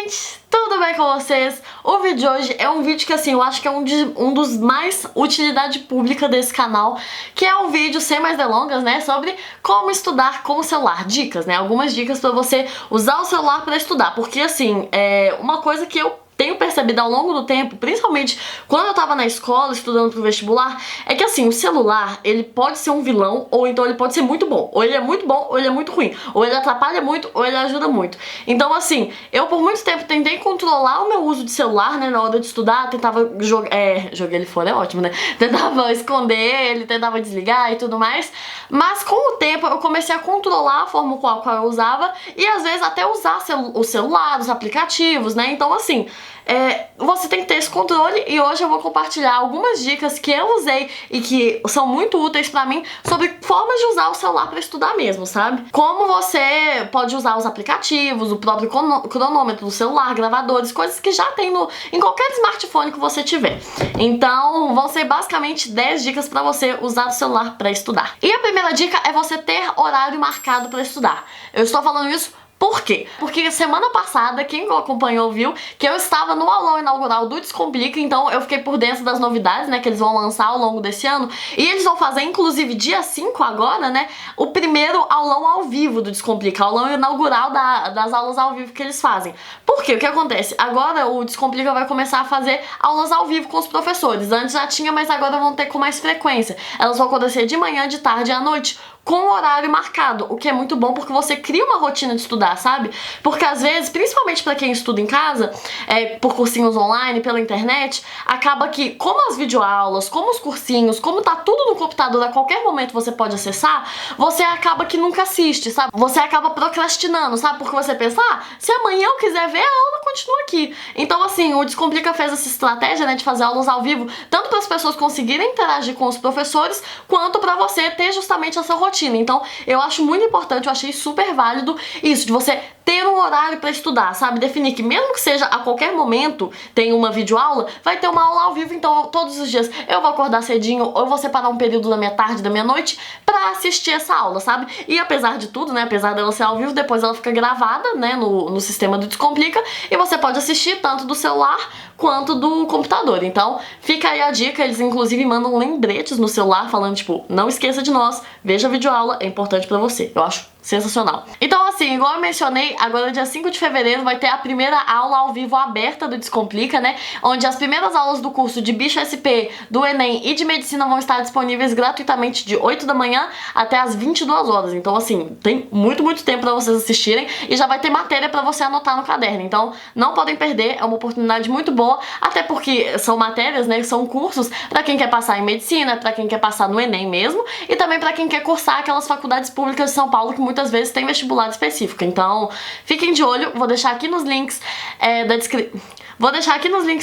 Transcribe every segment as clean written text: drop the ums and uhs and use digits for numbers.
gente! Tudo bem com vocês? O vídeo de hoje é um vídeo que assim, eu acho que é um dos mais utilidade pública desse canal, que é um vídeo sem mais delongas, né, sobre como estudar com o celular, dicas, né, algumas dicas pra você usar o celular pra estudar, porque assim, é uma coisa que eu tenho percebido ao longo do tempo, principalmente quando eu tava na escola estudando pro vestibular, é que assim, o celular, ele pode ser um vilão, ou então ele pode ser muito bom. Ou ele é muito bom, ou ele é muito ruim. Ou ele atrapalha muito, ou ele ajuda muito. Então assim, eu por muito tempo tentei controlar o meu uso de celular, né, na hora de estudar, tentava jogar ele fora é ótimo, né? Tentava esconder ele, tentava desligar e tudo mais. Mas com o tempo eu comecei a controlar a forma qual eu usava e às vezes até usar o celular, os aplicativos, né? Então assim, você tem que ter esse controle e hoje eu vou compartilhar algumas dicas que eu usei e que são muito úteis pra mim sobre formas de usar o celular pra estudar mesmo, sabe? Como você pode usar os aplicativos, o próprio cronômetro do celular, gravadores, coisas que já tem em qualquer smartphone que você tiver. Então vão ser basicamente 10 dicas pra você usar o celular pra estudar. E a primeira dica é você ter horário marcado pra estudar. Eu estou falando isso por quê? Porque semana passada, quem acompanhou viu que eu estava no aulão inaugural do Descomplica, então eu fiquei por dentro das novidades, né, que eles vão lançar ao longo desse ano, e eles vão fazer, inclusive, dia 5 agora, né, o primeiro aulão ao vivo do Descomplica, aulão inaugural das aulas ao vivo que eles fazem. Por quê? O que acontece? Agora o Descomplica vai começar a fazer aulas ao vivo com os professores. Antes já tinha, mas agora vão ter com mais frequência. Elas vão acontecer de manhã, de tarde e à noite, com horário marcado, o que é muito bom porque você cria uma rotina de estudar, sabe? Porque às vezes, principalmente pra quem estuda em casa, por cursinhos online, pela internet, acaba que, como as videoaulas, como os cursinhos, como tá tudo no computador, a qualquer momento você pode acessar, você acaba que nunca assiste, sabe? Você acaba procrastinando, sabe? Porque você pensa, se amanhã eu quiser ver, a aula continua aqui. Então assim, o Descomplica fez essa estratégia, né, de fazer aulas ao vivo, tanto para as pessoas conseguirem interagir com os professores, quanto pra você ter justamente essa rotina. Então eu acho muito importante, eu achei super válido isso, de você ter um horário pra estudar, sabe? Definir que mesmo que seja a qualquer momento tem uma videoaula, vai ter uma aula ao vivo, então todos os dias eu vou acordar cedinho ou eu vou separar um período da minha tarde, da minha noite pra assistir essa aula, sabe? E apesar de tudo, né, apesar dela ser ao vivo, depois ela fica gravada, né, no sistema do Descomplica e você pode assistir tanto do celular quanto do computador. Então fica aí a dica, eles inclusive mandam lembretes no celular falando tipo, não esqueça de nós, veja a videoaula, é importante pra você. Eu acho sensacional. Então assim, igual eu mencionei, agora dia 5 de fevereiro vai ter a primeira aula ao vivo aberta do Descomplica, né? Onde as primeiras aulas do curso de Bicho SP, do Enem e de Medicina vão estar disponíveis gratuitamente de 8 da manhã até as 22 horas. Então assim, tem muito tempo pra vocês assistirem e já vai ter matéria pra você anotar no caderno. Então não podem perder, é uma oportunidade muito boa, até porque são matérias, né? São cursos pra quem quer passar em Medicina, pra quem quer passar no Enem mesmo e também pra quem quer cursar aquelas faculdades públicas de São Paulo que muitas vezes tem vestibular específico. Então fiquem de olho, vou deixar aqui nos links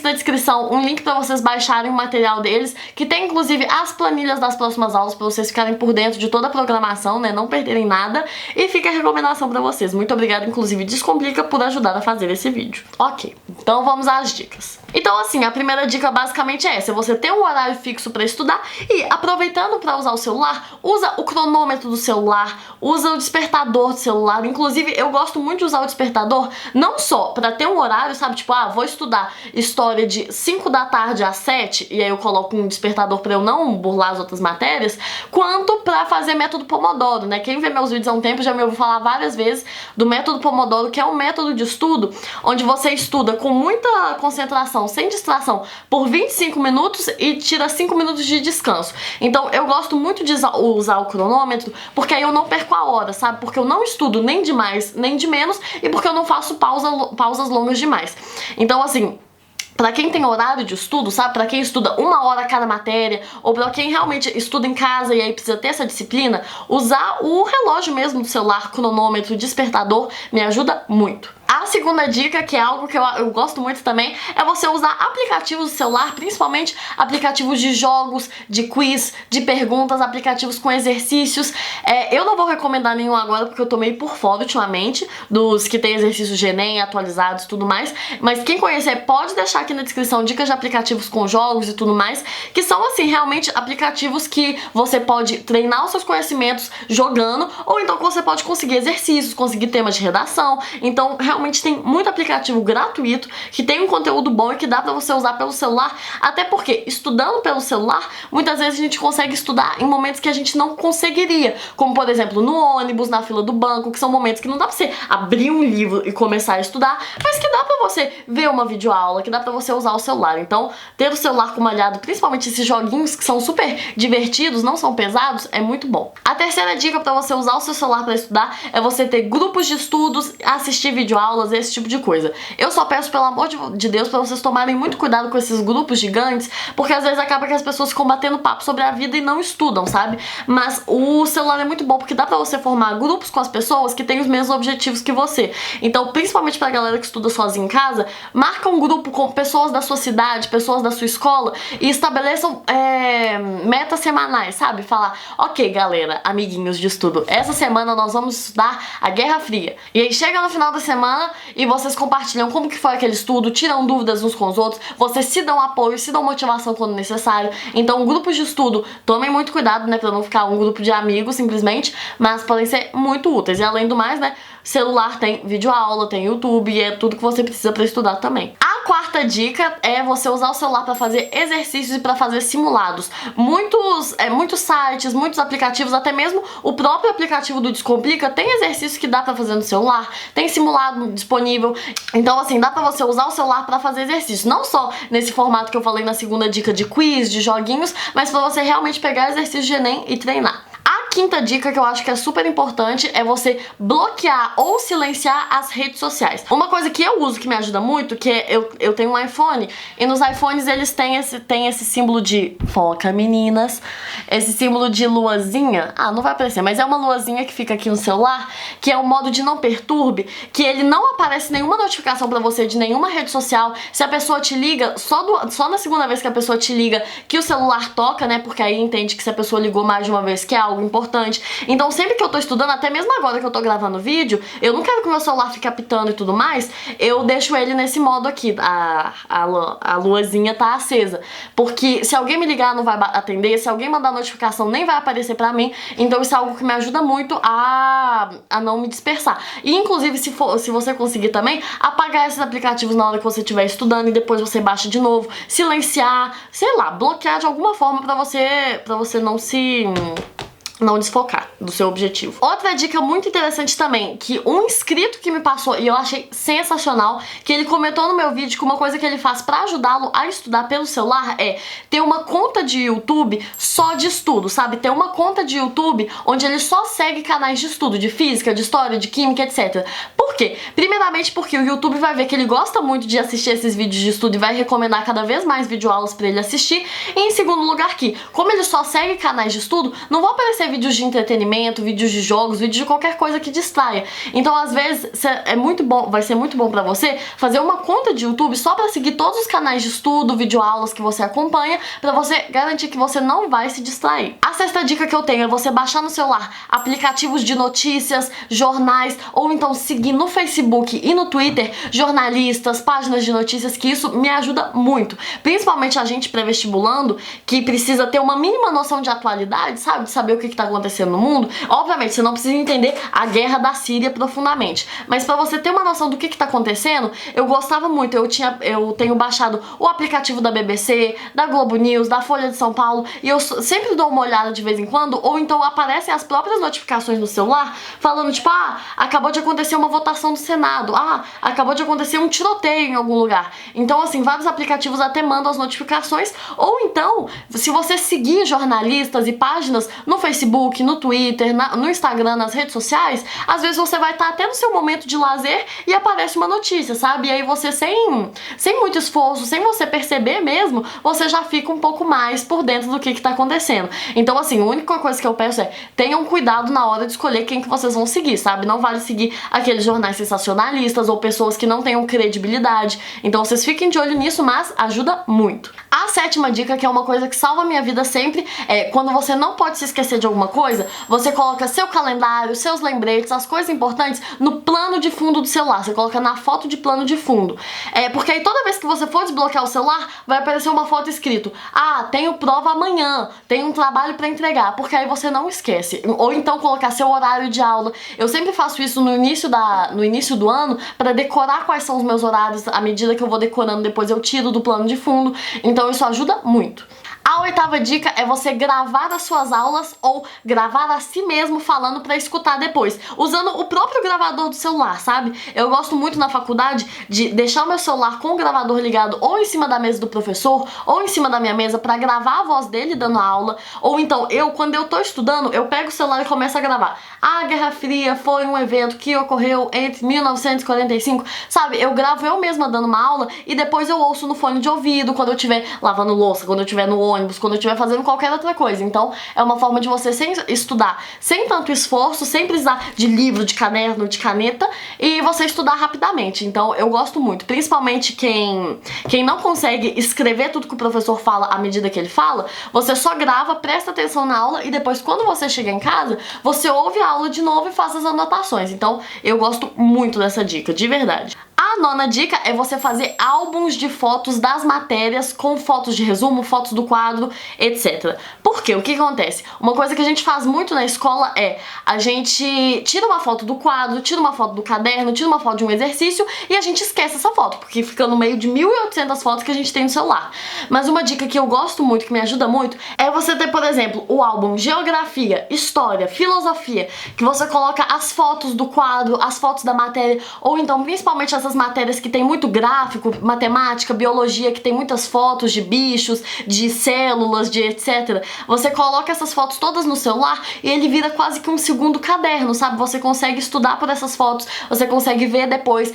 da descrição um link pra vocês baixarem o material deles, que tem inclusive as planilhas das próximas aulas pra vocês ficarem por dentro de toda a programação, né, não perderem nada, e fica a recomendação pra vocês. Muito obrigada, inclusive, Descomplica por ajudar a fazer esse vídeo. Ok, então vamos às dicas. Então assim, a primeira dica basicamente é essa, você ter um horário fixo pra estudar e aproveitando pra usar o celular, usa o cronômetro do celular, usa o despertador do celular. Inclusive eu gosto muito de usar o despertador não só pra ter um horário, sabe, tipo, vou estudar história de 5 da tarde às 7 e aí eu coloco um despertador pra eu não burlar as outras matérias, quanto pra fazer método Pomodoro, né? Quem vê meus vídeos há um tempo já me ouviu falar várias vezes do método Pomodoro, que é um método de estudo onde você estuda com muita concentração, sem distração, por 25 minutos e tira 5 minutos de descanso. Então eu gosto muito de usar o cronômetro, porque aí eu não perco a hora, sabe? Porque eu não estudo nem de mais, nem de menos, e porque eu não faço pausas longas demais. Então assim, pra quem tem horário de estudo, sabe? Pra quem estuda 1 hora cada matéria, ou pra quem realmente estuda em casa e aí precisa ter essa disciplina, usar o relógio mesmo do celular, cronômetro, despertador, me ajuda muito. A segunda dica, que é algo que eu gosto muito também, é você usar aplicativos do celular, principalmente aplicativos de jogos, de quiz, de perguntas, aplicativos com exercícios. Eu não vou recomendar nenhum agora porque eu tô meio por fora ultimamente dos que tem exercícios de Enem atualizados e tudo mais, mas quem conhecer pode deixar aqui na descrição dicas de aplicativos com jogos e tudo mais, que são assim, realmente aplicativos que você pode treinar os seus conhecimentos jogando, ou então que você pode conseguir exercícios, conseguir temas de redação. Então realmente tem muito aplicativo gratuito que tem um conteúdo bom e que dá pra você usar pelo celular, até porque estudando pelo celular, muitas vezes a gente consegue estudar em momentos que a gente não conseguiria, como por exemplo no ônibus, na fila do banco, que são momentos que não dá pra você abrir um livro e começar a estudar, mas que dá pra você ver uma videoaula, que dá pra você usar o celular. Então, ter o celular como aliado, principalmente esses joguinhos que são super divertidos, não são pesados, é muito bom. A terceira dica pra você usar o seu celular pra estudar é você ter grupos de estudos, assistir videoaulas, esse tipo de coisa. Eu só peço, pelo amor de Deus, pra vocês tomarem muito cuidado com esses grupos gigantes, porque às vezes acaba que as pessoas ficam batendo papo sobre a vida e não estudam, sabe? Mas o celular é muito bom porque dá pra você formar grupos com as pessoas que têm os mesmos objetivos que você. Então, principalmente pra galera que estuda sozinha em casa, marca um grupo com pessoas da sua cidade, pessoas da sua escola e estabeleçam metas semanais, sabe? Falar, ok, galera, amiguinhos de estudo, essa semana nós vamos estudar a Guerra Fria. E aí chega no final da semana e vocês compartilham como que foi aquele estudo, tiram dúvidas uns com os outros, vocês se dão apoio, se dão motivação quando necessário. Então, grupos de estudo, tomem muito cuidado, né, pra não ficar um grupo de amigos simplesmente, mas podem ser muito úteis. E além do mais, né, celular tem videoaula, tem YouTube e é tudo que você precisa pra estudar também. A quarta dica é você usar o celular pra fazer exercícios e pra fazer simulados. Muitos sites, muitos aplicativos, até mesmo o próprio aplicativo do Descomplica tem exercícios que dá pra fazer no celular, tem simulado disponível. Então, assim, dá pra você usar o celular pra fazer exercícios. Não só nesse formato que eu falei na segunda dica de quiz, de joguinhos, mas pra você realmente pegar exercícios de Enem e treinar. A quinta dica que eu acho que é super importante é você bloquear ou silenciar as redes sociais. Uma coisa que eu uso que me ajuda muito, que é eu tenho um iPhone e nos iPhones eles têm esse símbolo de foca, meninas, esse símbolo de luazinha. Ah, não vai aparecer, mas é uma luazinha que fica aqui no celular, que é o modo de não perturbe, que ele não aparece nenhuma notificação pra você de nenhuma rede social. Se a pessoa te liga, só na segunda vez que a pessoa te liga que o celular toca, né? Porque aí entende que se a pessoa ligou mais de uma vez que é algo importante. Então sempre que eu tô estudando, até mesmo agora que eu tô gravando vídeo, eu não quero que o meu celular fique apitando e tudo mais, eu deixo ele nesse modo aqui, a luazinha tá acesa. Porque se alguém me ligar não vai atender, se alguém mandar notificação nem vai aparecer pra mim, então isso é algo que me ajuda muito a não me dispersar. E inclusive se você conseguir também, apagar esses aplicativos na hora que você estiver estudando e depois você baixa de novo, silenciar, sei lá, bloquear de alguma forma pra você não desfocar do seu objetivo. Outra dica muito interessante também, que um inscrito que me passou e eu achei sensacional, que ele comentou no meu vídeo que uma coisa que ele faz pra ajudá-lo a estudar pelo celular é ter uma conta de YouTube só de estudo, sabe? Ter uma conta de YouTube onde ele só segue canais de estudo, de física, de história, de química, etc. Por quê? Primeiramente porque o YouTube vai ver que ele gosta muito de assistir esses vídeos de estudo e vai recomendar cada vez mais videoaulas pra ele assistir. E em segundo lugar que, como ele só segue canais de estudo, não vão aparecer vídeos de entretenimento, vídeos de jogos, vídeos de qualquer coisa que distraia. Então, às vezes, é muito bom, vai ser muito bom pra você fazer uma conta de YouTube só pra seguir todos os canais de estudo, videoaulas que você acompanha, pra você garantir que você não vai se distrair. A sexta dica que eu tenho é você baixar no celular aplicativos de notícias, jornais, ou então seguir no Facebook e no Twitter jornalistas, páginas de notícias, que isso me ajuda muito. Principalmente a gente pré-vestibulando, que precisa ter uma mínima noção de atualidade, sabe? De saber o que tá acontecendo no mundo. Obviamente, você não precisa entender a guerra da Síria profundamente, mas pra você ter uma noção do que tá acontecendo, eu gostava muito. Eu tenho baixado o aplicativo da BBC, da Globo News, da Folha de São Paulo, e eu sempre dou uma olhada de vez em quando, ou então aparecem as próprias notificações no celular, falando tipo, acabou de acontecer uma votação do Senado, acabou de acontecer um tiroteio em algum lugar. Então, assim, vários aplicativos até mandam as notificações, ou então, se você seguir jornalistas e páginas no Facebook, no Twitter, no Instagram, nas redes sociais, às vezes você vai estar até no seu momento de lazer e aparece uma notícia, sabe? E aí você, sem muito esforço, sem você perceber mesmo, você já fica um pouco mais por dentro do que tá acontecendo. Então, assim, a única coisa que eu peço é tenham cuidado na hora de escolher quem que vocês vão seguir, sabe? Não vale seguir aqueles jornais sensacionalistas ou pessoas que não tenham credibilidade. Então, vocês fiquem de olho nisso, mas ajuda muito. A sétima dica, que é uma coisa que salva a minha vida sempre, é quando você não pode se esquecer de alguma coisa, você coloca seu calendário, seus lembretes, as coisas importantes no plano de fundo do celular. Você coloca na foto de plano de fundo. Porque aí toda vez que você for desbloquear o celular, vai aparecer uma foto escrito: ah, tenho prova amanhã, tenho um trabalho pra entregar, porque aí você não esquece. Ou então colocar seu horário de aula. Eu sempre faço isso no início do ano pra decorar quais são os meus horários. À medida que eu vou decorando, depois eu tiro do plano de fundo. Então isso ajuda muito. A 8ª dica é você gravar as suas aulas ou gravar a si mesmo falando pra escutar depois, usando o próprio gravador do celular, sabe? Eu gosto muito na faculdade de deixar o meu celular com o gravador ligado ou em cima da mesa do professor ou em cima da minha mesa pra gravar a voz dele dando a aula, ou então quando eu tô estudando, eu pego o celular e começo a gravar. A Guerra Fria foi um evento que ocorreu entre 1945, sabe? Eu gravo eu mesma dando uma aula e depois eu ouço no fone de ouvido quando eu estiver lavando louça, quando eu estiver no ônibus, quando eu estiver fazendo qualquer outra coisa. Então é uma forma de você estudar sem tanto esforço, sem precisar de livro, de caderno, de caneta, e você estudar rapidamente. Então eu gosto muito, principalmente quem não consegue escrever tudo que o professor fala à medida que ele fala, você só grava, presta atenção na aula e depois quando você chegar em casa, você ouve a aula de novo e faz as anotações. Então eu gosto muito dessa dica, de verdade. A 9ª dica é você fazer álbuns de fotos das matérias com fotos de resumo, fotos do quadro, etc. Por quê? O que acontece? Uma coisa que a gente faz muito na escola é a gente tira uma foto do quadro, tira uma foto do caderno, tira uma foto de um exercício e a gente esquece essa foto, porque fica no meio de 1.800 fotos que a gente tem no celular. Mas uma dica que eu gosto muito, que me ajuda muito, é você ter, por exemplo, o álbum Geografia, História, Filosofia, que você coloca as fotos do quadro, as fotos da matéria, ou então principalmente essas matérias que tem muito gráfico, matemática, biologia, que tem muitas fotos de bichos, de células, de etc. Você coloca essas fotos todas no celular e ele vira quase que um segundo caderno, sabe? Você consegue estudar por essas fotos, você consegue ver depois,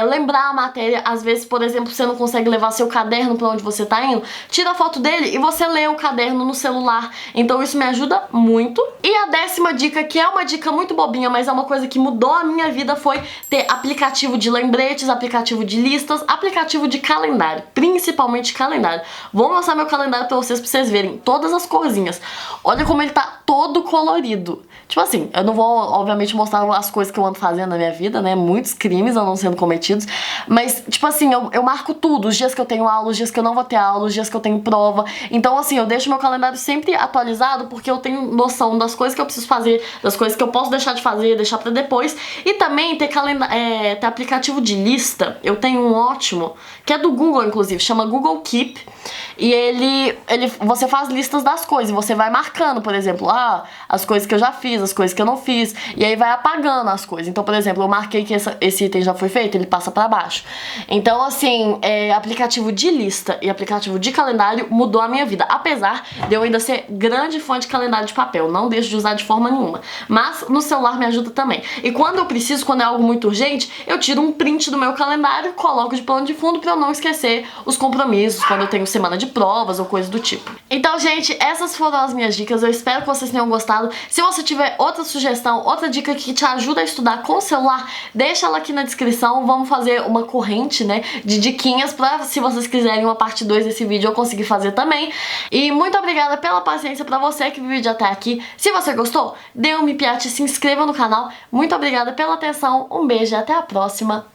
lembrar a matéria. Às vezes, por exemplo, você não consegue levar seu caderno pra onde você tá indo, tira a foto dele e você lê o caderno no celular. Então isso me ajuda muito. E a 10ª dica, que é uma dica muito bobinha, mas é uma coisa que mudou a minha vida, foi ter aplicativo de lembretes, aplicativo de listas, aplicativo de calendário, principalmente calendário. Vou mostrar meu calendário pra vocês verem todas as corzinhas. Olha como ele tá todo colorido. Tipo assim, eu não vou, obviamente, mostrar as coisas que eu ando fazendo na minha vida, né? Muitos crimes andam sendo cometidos. Mas, tipo assim, eu marco tudo. Os dias que eu tenho aula, os dias que eu não vou ter aula, os dias que eu tenho prova. Então, assim, eu deixo meu calendário sempre atualizado porque eu tenho noção das coisas que eu preciso fazer, das coisas que eu posso deixar de fazer, deixar pra depois. E também ter aplicativo de lista. Eu tenho um ótimo, que é do Google, inclusive, chama Google Keep. E você faz listas das coisas e você vai marcando, por exemplo, as coisas que eu já fiz, as coisas que eu não fiz, e aí vai apagando as coisas. Então, por exemplo, eu marquei que esse item já foi feito, ele passa pra baixo. Então, assim, aplicativo de lista e aplicativo de calendário mudou a minha vida, apesar de eu ainda ser grande fã de calendário de papel, não deixo de usar de forma nenhuma, mas no celular me ajuda também. E quando eu preciso, quando é algo muito urgente, eu tiro um print do meu calendário, coloco de plano de fundo pra eu não esquecer os compromissos, quando eu tenho semana de provas ou coisa do tipo. Então, gente, essas foram as minhas dicas, eu espero que vocês tenham gostado. Se você tiver outra sugestão, outra dica que te ajuda a estudar com o celular, deixa ela aqui na descrição. Vamos fazer uma corrente, né, de diquinhas pra, se vocês quiserem uma parte 2 desse vídeo, eu conseguir fazer também. E muito obrigada pela paciência pra você que viu o vídeo até aqui. Se você gostou, dê um me piate, se inscreva no canal. Muito obrigada pela atenção, um beijo e até a próxima.